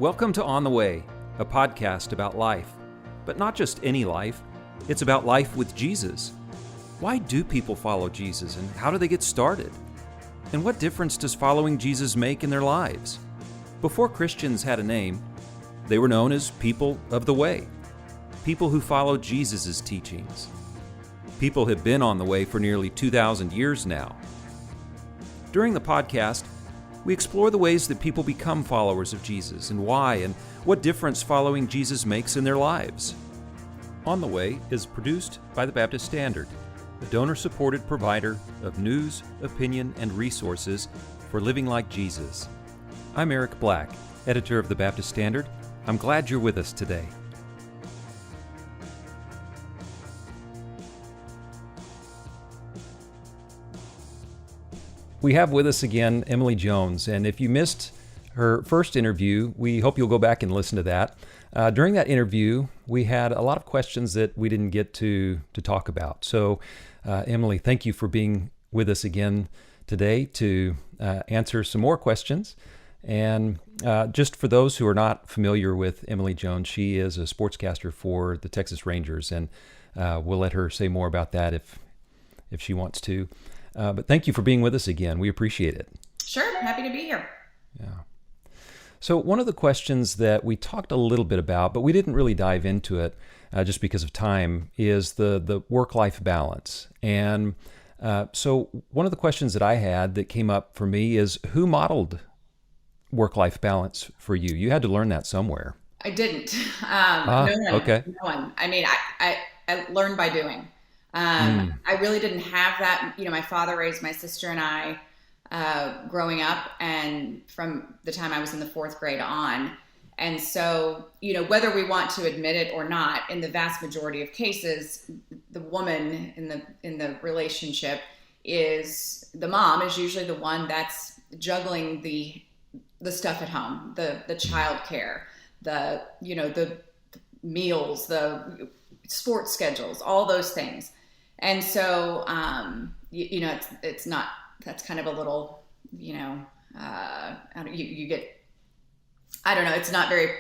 Welcome to On the Way, a podcast about life. But not just any life, it's about life with Jesus. Why do people follow Jesus, and how do they get started? And what difference does following Jesus make in their lives? Before Christians had a name, they were known as people of the way, people who followed Jesus' teachings. People have been on the way for nearly 2,000 years now. During the podcast, we explore the ways that people become followers of Jesus and why, and what difference following Jesus makes in their lives. On the Way is produced by the Baptist Standard, a donor-supported provider of news, opinion, and resources for living like Jesus. I'm Eric Black, editor of the Baptist Standard. I'm glad you're with us today. We have with us again Emily Jones, and if you missed her first interview, we hope you'll go back and listen to that. During that interview, we had a lot of questions that we didn't get to talk about. So, Emily, thank you for being with us again today to answer some more questions. And just for those who are not familiar with Emily Jones, she is a sportscaster for the Texas Rangers, and we'll let her say more about that if she wants to. But thank you for being with us again. We appreciate it. Sure. Happy to be here. Yeah. So one of the questions that we talked a little bit about, but we didn't really dive into it just because of time, is the work-life balance. And so one of the questions that I had that came up for me is, who modeled work-life balance for you? You had to learn that somewhere. I didn't. No one. Okay. No one. I mean, I learned by doing. I really didn't have that. You know, my father raised my sister and I growing up, and from the time I was in the fourth grade on. And so, you know, whether we want to admit it or not, in the vast majority of cases, the woman in the relationship is the mom is usually the one that's juggling the stuff at home, the child care, the meals, the sports schedules, all those things. And so, it's not, that's kind of a little, you get, I don't know, it's not very,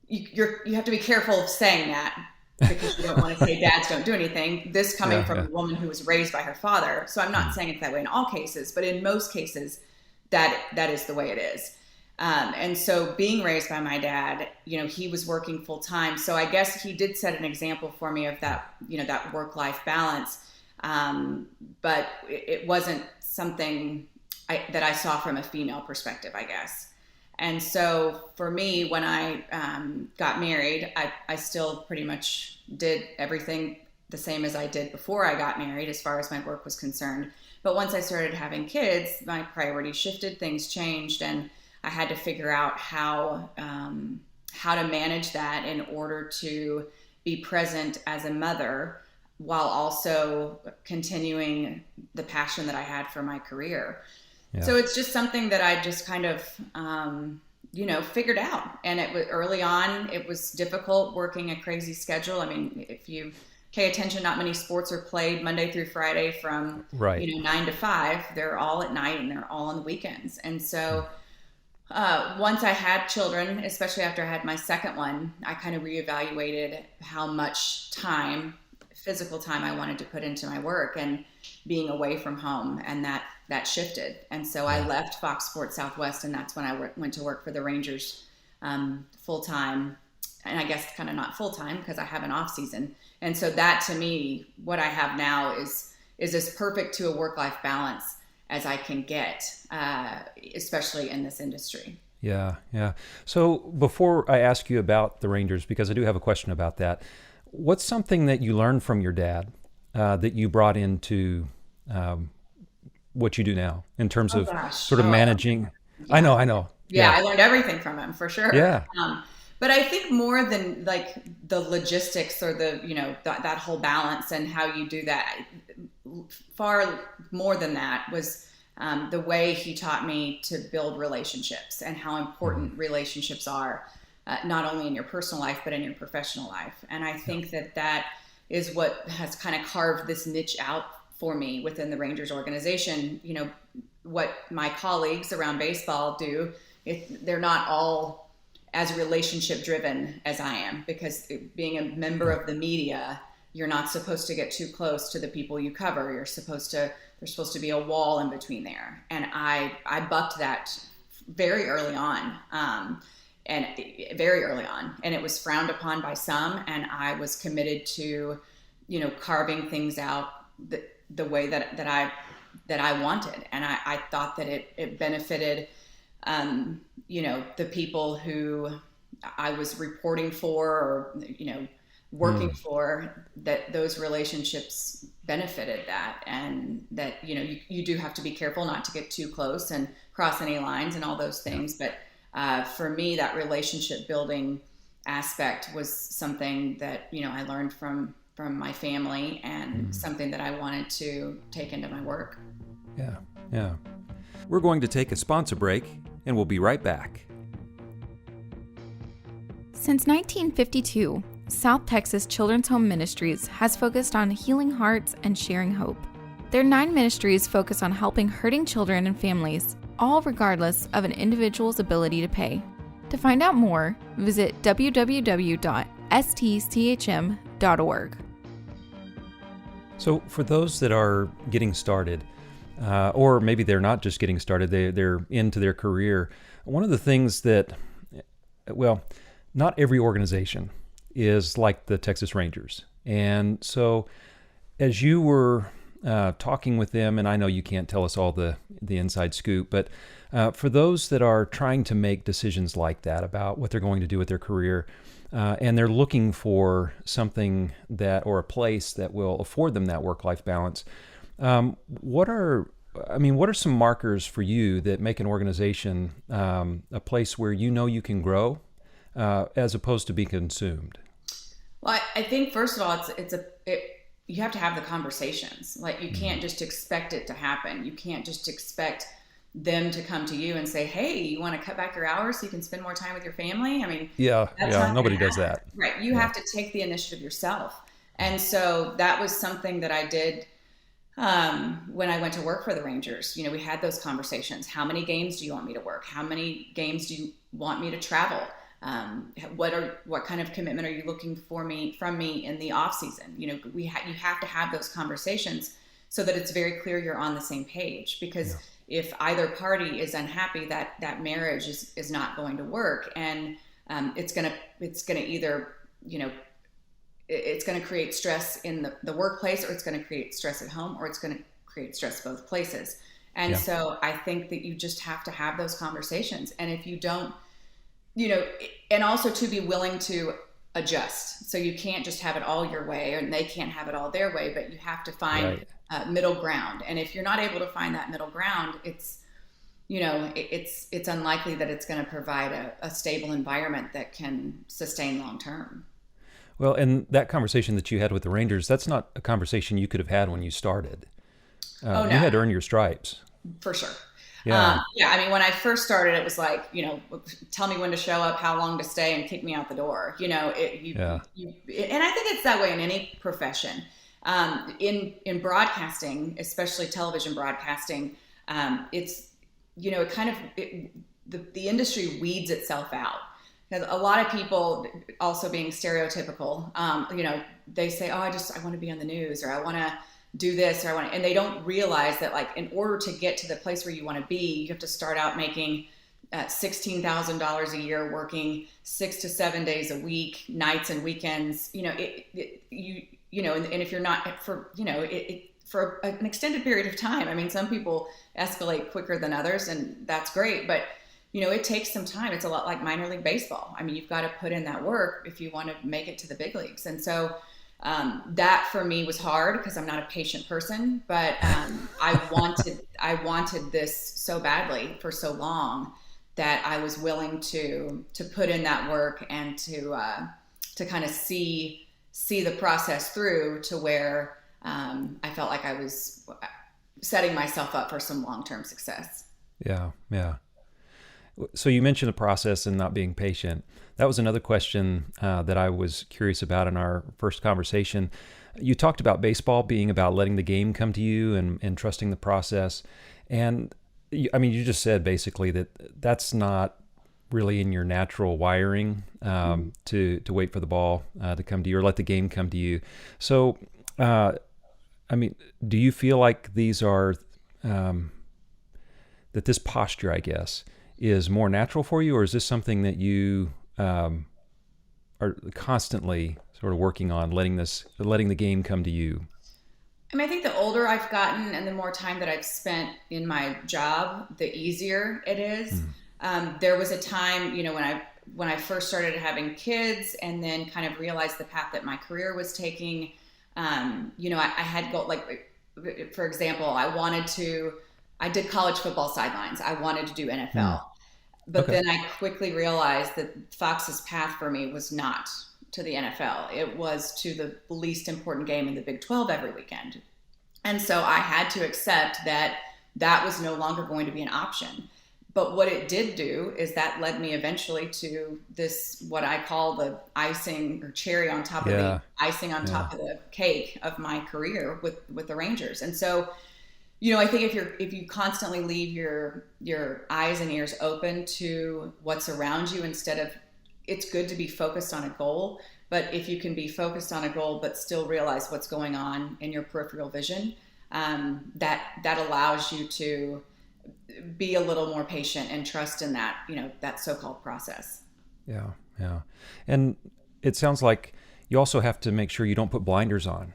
you have to be careful of saying that, because you don't want to say dads don't do anything. This coming from a woman who was raised by her father. So I'm not saying it that way in all cases, but in most cases, that is the way it is. And so being raised by my dad, he was working full time. So I guess he did set an example for me of that, that work-life balance. But it wasn't something that I saw from a female perspective, I guess. And so for me, when I got married, I still pretty much did everything the same as I did before I got married, as far as my work was concerned. But once I started having kids, my priorities shifted, things changed, and I had to figure out how to manage that in order to be present as a mother while also continuing the passion that I had for my career. Yeah. So it's just something that I just kind of, figured out. And it was early on, it was difficult working a crazy schedule. I mean, if you pay attention, not many sports are played Monday through Friday from 9 to 5. They're all at night and they're all on the weekends. And so once I had children, especially after I had my second one, I kind of reevaluated how much time, physical time, I wanted to put into my work and being away from home, and that shifted. And so I left Fox Sports Southwest, and that's when I went to work for the Rangers full time, and I guess kind of not full time because I have an off season. And so that, to me, what I have now is as perfect to a work-life balance as I can get, especially in this industry. Yeah. So before I ask you about the Rangers, because I do have a question about that, what's something that you learned from your dad that you brought into what you do now in terms of sort of managing? Yeah. I know. Yeah, I learned everything from him, for sure. Yeah. But I think more than like the logistics or the, that whole balance and how you do that, far more than that was the way he taught me to build relationships and how important relationships are, not only in your personal life, but in your professional life. And I think that is what has kind of carved this niche out for me within the Rangers organization. What my colleagues around baseball do, they're not all as relationship driven as I am, because being a member of the media, you're not supposed to get too close to the people you cover. There's supposed to be a wall in between there. And I bucked that very early on. And it was frowned upon by some, and I was committed to, carving things out the way that I wanted. And I thought that it benefited, the people who I was reporting for, or, working for, that those relationships benefited that. And that, you do have to be careful not to get too close and cross any lines and all those things. But for me, that relationship building aspect was something that, I learned from my family, and something that I wanted to take into my work. Yeah. We're going to take a sponsor break, and we'll be right back. Since 1952, South Texas Children's Home Ministries has focused on healing hearts and sharing hope. Their 9 ministries focus on helping hurting children and families, all regardless of an individual's ability to pay. To find out more, visit www.stchm.org. So for those that are getting started, or maybe they're not just getting started, they're into their career, one of the things that, not every organization is like the Texas Rangers. And so as you were talking with them, and I know you can't tell us all the inside scoop, but for those that are trying to make decisions like that about what they're going to do with their career, and they're looking for something or a place that will afford them that work-life balance, what are some markers for you that make an organization a place where you can grow as opposed to be consumed? Well, I think first of all, you have to have the conversations. Like, you can't just expect it to happen. You can't just expect them to come to you and say, hey, you want to cut back your hours so you can spend more time with your family? I mean, nobody does that. Right. You have to take the initiative yourself. And so that was something that I did when I went to work for the Rangers. We had those conversations. How many games do you want me to work? How many games do you want me to travel? What kind of commitment are you looking from me in the off season? You have to have those conversations so that it's very clear you're on the same page, because if either party is unhappy, that marriage is not going to work. And it's going to either, it's going to create stress in the workplace, or it's going to create stress at home, or it's going to create stress both places. And so I think that you just have to have those conversations. And if you don't, and also to be willing to adjust. So you can't just have it all your way, and they can't have it all their way, but you have to find middle ground. And if you're not able to find that middle ground, it's unlikely that it's going to provide a stable environment that can sustain long term. Well, and that conversation that you had with the Rangers, that's not a conversation you could have had when you started. No. You had to earn your stripes. For sure. Yeah. I mean, when I first started, it was like, tell me when to show up, how long to stay, and kick me out the door. And I think it's that way in any profession. In broadcasting, especially television broadcasting, it's, the industry weeds itself out. Because a lot of people, also being stereotypical, they say, I want to be on the news, or I want to do this, or and they don't realize that, like, in order to get to the place where you want to be, you have to start out making $16,000 a year, working 6 to 7 days a week, nights and weekends. And if you're not for an extended period of time. I mean, some people escalate quicker than others, and that's great, but it takes some time. It's a lot like minor league baseball. I mean, you've got to put in that work if you want to make it to the big leagues. And so that for me was hard, because I'm not a patient person, but I wanted this so badly for so long that I was willing to put in that work and to kind of see the process through to where I felt like I was setting myself up for some long-term success. Yeah. So you mentioned the process and not being patient. That was another question that I was curious about in our first conversation. You talked about baseball being about letting the game come to you and trusting the process. And you just said basically that's not really in your natural wiring to wait for the ball to come to you or let the game come to you. So, I mean, do you feel like these are, that this posture, I guess, is more natural for you, or is this something that you are constantly sort of working on, letting the game come to you? I mean, I think the older I've gotten and the more time that I've spent in my job, the easier it is. There was a time, when I first started having kids and then kind of realized the path that my career was taking. I had go, like, for example, I did college football sidelines. I wanted to do NFL. But then I quickly realized that Fox's path for me was not to the NFL. It was to the least important game in the Big 12 every weekend. And so I had to accept that was no longer going to be an option. But what it did do is that led me eventually to this, what I call the icing or cherry on top of the icing on top of the cake of my career with the Rangers. And so, I think if you constantly leave your eyes and ears open to what's around you it's good to be focused on a goal, but if you can be focused on a goal but still realize what's going on in your peripheral vision, that allows you to be a little more patient and trust in that, that so-called process. Yeah. And it sounds like you also have to make sure you don't put blinders on.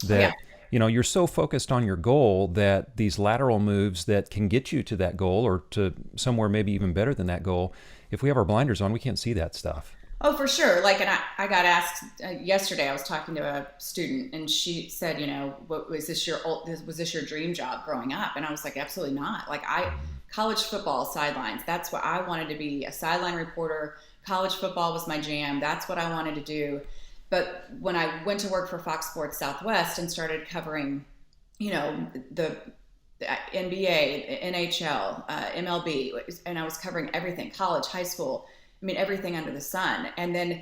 That, you're so focused on your goal that these lateral moves that can get you to that goal or to somewhere maybe even better than that goal, if we have our blinders on, we can't see that stuff. Oh, for sure. Like, and I got asked yesterday, I was talking to a student and she said, was this your dream job growing up? And I was like, absolutely not. Like college football sidelines, that's what I wanted to be, a sideline reporter. College football was my jam. That's what I wanted to do. But when I went to work for Fox Sports Southwest and started covering, the NBA, NHL, MLB, and I was covering everything, college, high school, everything under the sun. And then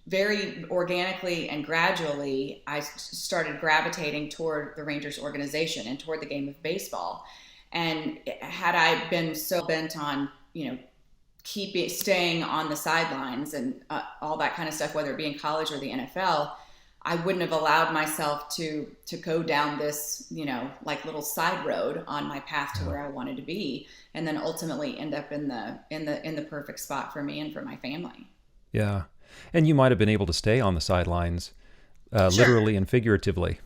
very organically and gradually, I started gravitating toward the Rangers organization and toward the game of baseball. And had I been so bent on, staying on the sidelines and all that kind of stuff, whether it be in college or the NFL, I wouldn't have allowed myself to go down this, like little side road on my path to where I wanted to be, and then ultimately end up in the perfect spot for me and for my family. Yeah, and you might have been able to stay on the sidelines, Sure. literally and figuratively.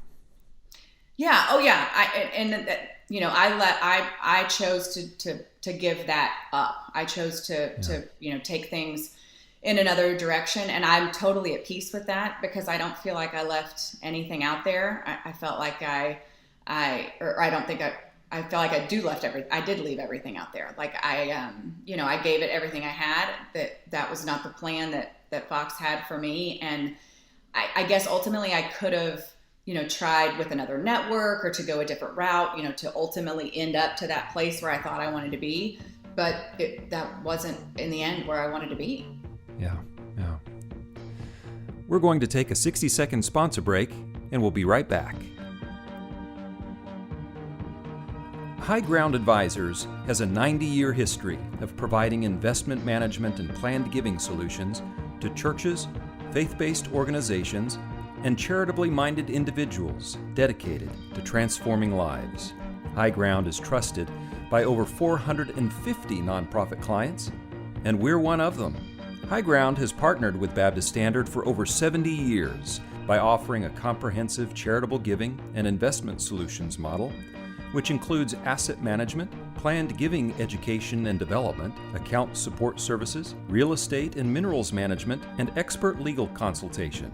Yeah. Oh, yeah. I chose to give that up. I chose to take things in another direction, and I'm totally at peace with that because I don't feel like I left anything out there. I felt like I felt like I did leave everything out there. Like I gave it everything I had. That was not the plan that Fox had for me, and I guess ultimately I could have tried with another network or to go a different route, to ultimately end up to that place where I thought I wanted to be, but that wasn't in the end where I wanted to be. Yeah. We're going to take a 60-second sponsor break, and we'll be right back. High Ground Advisors has a 90-year history of providing investment management and planned giving solutions to churches, faith-based organizations, and charitably minded individuals dedicated to transforming lives. High Ground is trusted by over 450 nonprofit clients, and we're one of them. High Ground has partnered with Baptist Standard for over 70 years by offering a comprehensive charitable giving and investment solutions model, which includes asset management, planned giving education and development, account support services, real estate and minerals management, and expert legal consultation.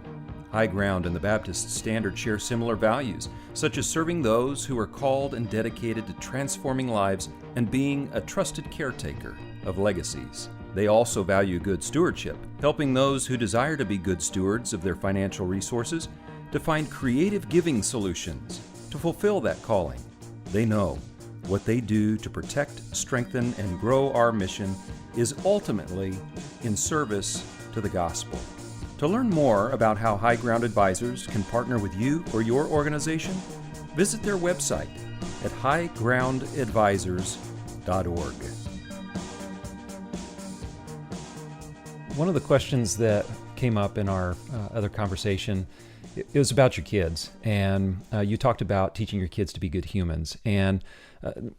High Ground and the Baptist Standard share similar values, such as serving those who are called and dedicated to transforming lives and being a trusted caretaker of legacies. They also value good stewardship, helping those who desire to be good stewards of their financial resources to find creative giving solutions to fulfill that calling. They know what they do to protect, strengthen, and grow our mission is ultimately in service to the gospel. To learn more about how High Ground Advisors can partner with you or your organization, visit their website at highgroundadvisors.org. One of the questions that came up in our other conversation, it was about your kids, and you talked about teaching your kids to be good humans, and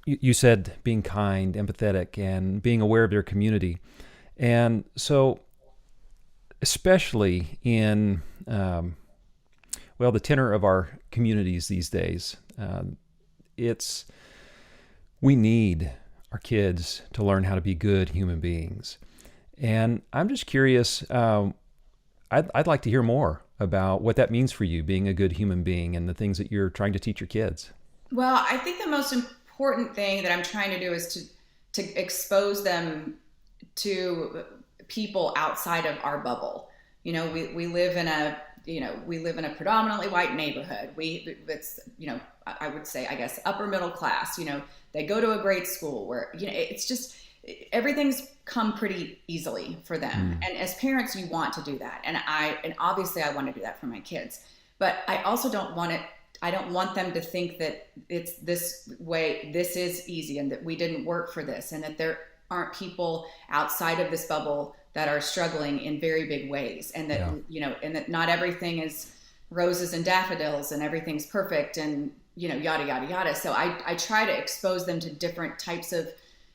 you said being kind, empathetic, and being aware of their community. And so, especially in, the tenor of our communities these days, we need our kids to learn how to be good human beings. And I'm just curious, I'd like to hear more about what that means for you, being a good human being, and the things that you're trying to teach your kids. Well, I think the most important thing that I'm trying to do is to expose them to people outside of our bubble. We live in a predominantly white neighborhood. I would say, I guess, upper middle class. They go to a great school where it's just everything's come pretty easily for them. And as parents, you want to do that. And obviously I want to do that for my kids, but I also don't want them to think that it's this way, this is easy, and that we didn't work for this, and that there aren't people outside of this bubble that are struggling in very big ways. And that, and that not everything is roses and daffodils and everything's perfect and, yada, yada, yada. So I try to expose them to different types of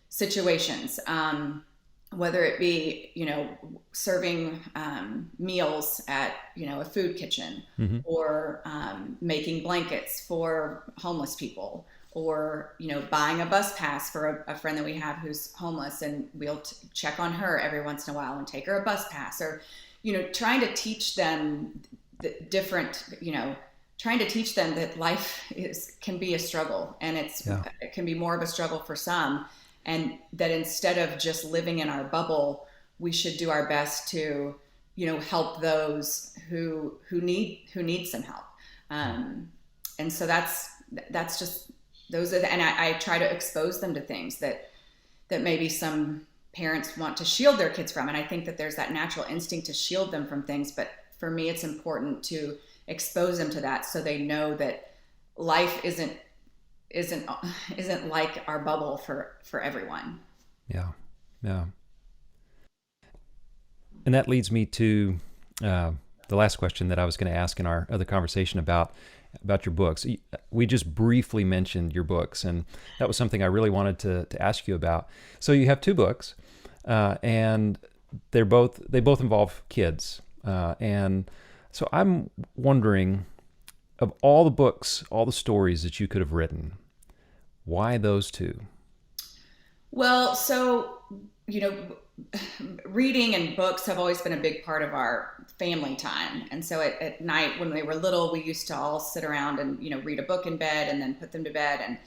situations, whether it be, serving meals at, a food kitchen, or making blankets for homeless people, or, buying a bus pass for a friend that we have who's homeless, and we'll check on her every once in a while and take her a bus pass, or, trying to teach them trying to teach them that life can be a struggle, and it can be more of a struggle for some. And that instead of just living in our bubble, we should do our best to, help those who need some help. And so that's just and I try to expose them to things that maybe some parents want to shield their kids from. And I think that there's that natural instinct to shield them from things. But for me, it's important to expose them to that, so they know that life isn't like our bubble for everyone. Yeah. And that leads me to the last question that I was going to ask in our other conversation about your books. We just briefly mentioned your books, and that was something I really wanted to ask you about. So you have two books, and they both involve kids. And so I'm wondering, of all the books, all the stories that you could have written, why those two? Well, so, reading and books have always been a big part of our family time. And so at night when they were little, we used to all sit around and, read a book in bed and then put them to bed. And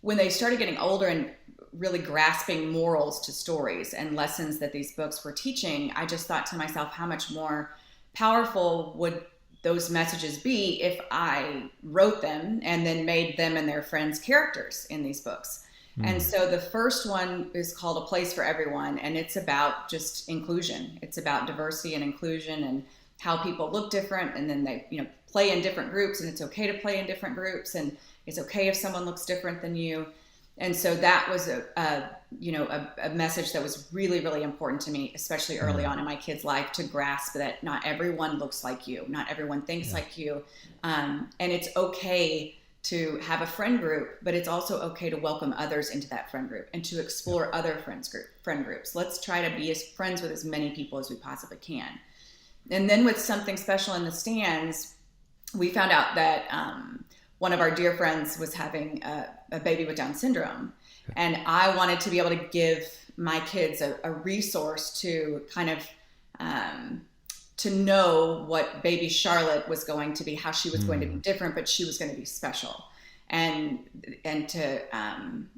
when they started getting older and really grasping morals to stories and lessons that these books were teaching, I just thought to myself, how much more powerful would those messages be if I wrote them and then made them and their friends characters in these books. And so the first one is called A Place for Everyone, and it's about just inclusion. It's about diversity and inclusion and how people look different, and then they play in different groups, and it's okay to play in different groups, and it's okay if someone looks different than you. And so that was a message that was really, really important to me, especially early on in my kid's life, to grasp that not everyone looks like you, not everyone thinks like you, and it's okay to have a friend group, but it's also okay to welcome others into that friend group and to explore other friend groups. Let's try to be as friends with as many people as we possibly can. And then with Something Special in the Stands, we found out that one of our dear friends was having a baby with Down syndrome. And I wanted to be able to give my kids a resource to kind of to know what baby Charlotte was going to be, how she was going to be different, but she was going to be special, and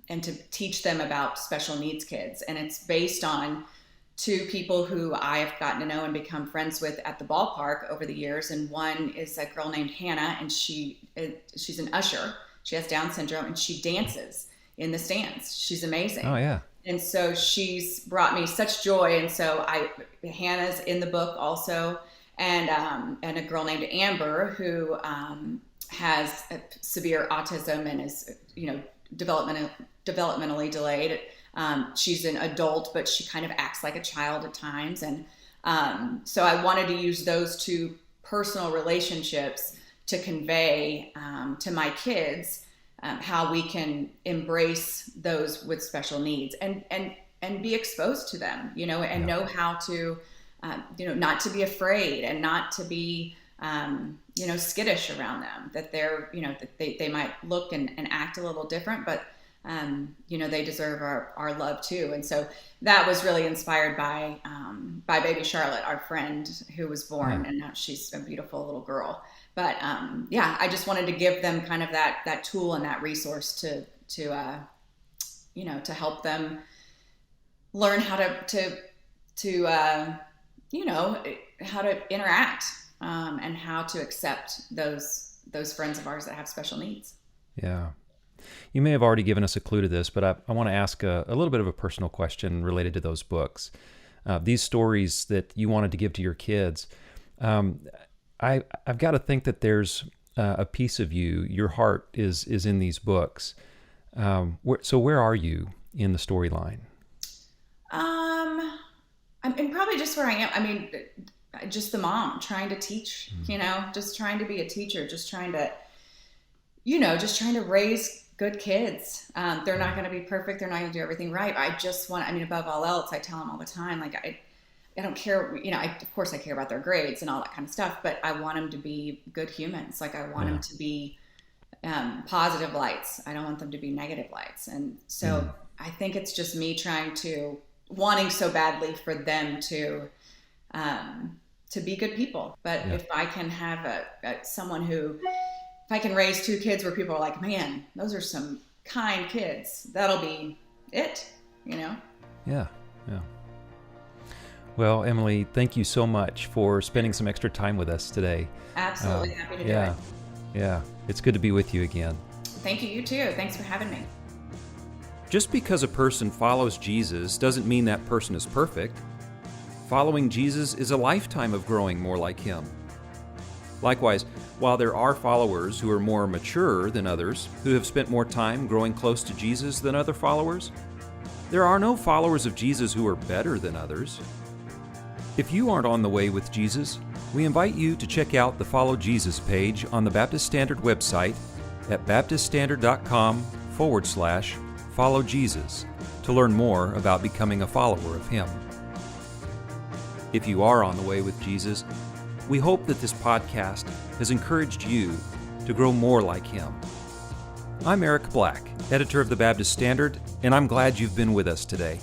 to teach them about special needs kids. And it's based on two people who I have gotten to know and become friends with at the ballpark over the years. And one is a girl named Hannah, and she's an usher. She has Down syndrome, and she dances in the stands. She's amazing. Oh yeah. And so she's brought me such joy. And so Hannah's in the book also, and a girl named Amber who has severe autism and is developmentally delayed. She's an adult, but she kind of acts like a child at times. And So I wanted to use those two personal relationships to convey to my kids how we can embrace those with special needs and be exposed to them, and know how to, not to be afraid and not to be, skittish around them, that they're, that they might look and act a little different, but, they deserve our love too. And so that was really inspired by baby Charlotte, our friend who was born, and now she's a beautiful little girl. But I just wanted to give them kind of that tool and that resource to help them learn how how to interact and how to accept those friends of ours that have special needs. Yeah. You may have already given us a clue to this, but I want to ask a little bit of a personal question related to those books. These stories that you wanted to give to your kids, I've got to think that there's a piece of you, your heart is in these books. So where are you in the storyline? I'm probably just where I am. I mean, just the mom trying to teach, just trying to be a teacher, just trying to raise good kids. They're not going to be perfect. They're not going to do everything right. I just want, above all else, I tell them all the time, like, I don't care, of course I care about their grades and all that kind of stuff, but I want them to be good humans. Like, I want them to be positive lights. I don't want them to be negative lights. And so I think it's just me wanting so badly for them to be good people. But if I can have someone if I can raise two kids where people are like, man, those are some kind kids, that'll be it, Yeah. Well, Emily, thank you so much for spending some extra time with us today. Absolutely. Happy to do it. Yeah. It's good to be with you again. Thank you. You too. Thanks for having me. Just because a person follows Jesus doesn't mean that person is perfect. Following Jesus is a lifetime of growing more like Him. Likewise, while there are followers who are more mature than others, who have spent more time growing close to Jesus than other followers, there are no followers of Jesus who are better than others. If you aren't on the way with Jesus, we invite you to check out the Follow Jesus page on the Baptist Standard website at baptiststandard.com/Follow Jesus to learn more about becoming a follower of Him. If you are on the way with Jesus, we hope that this podcast has encouraged you to grow more like Him. I'm Eric Black, editor of the Baptist Standard, and I'm glad you've been with us today.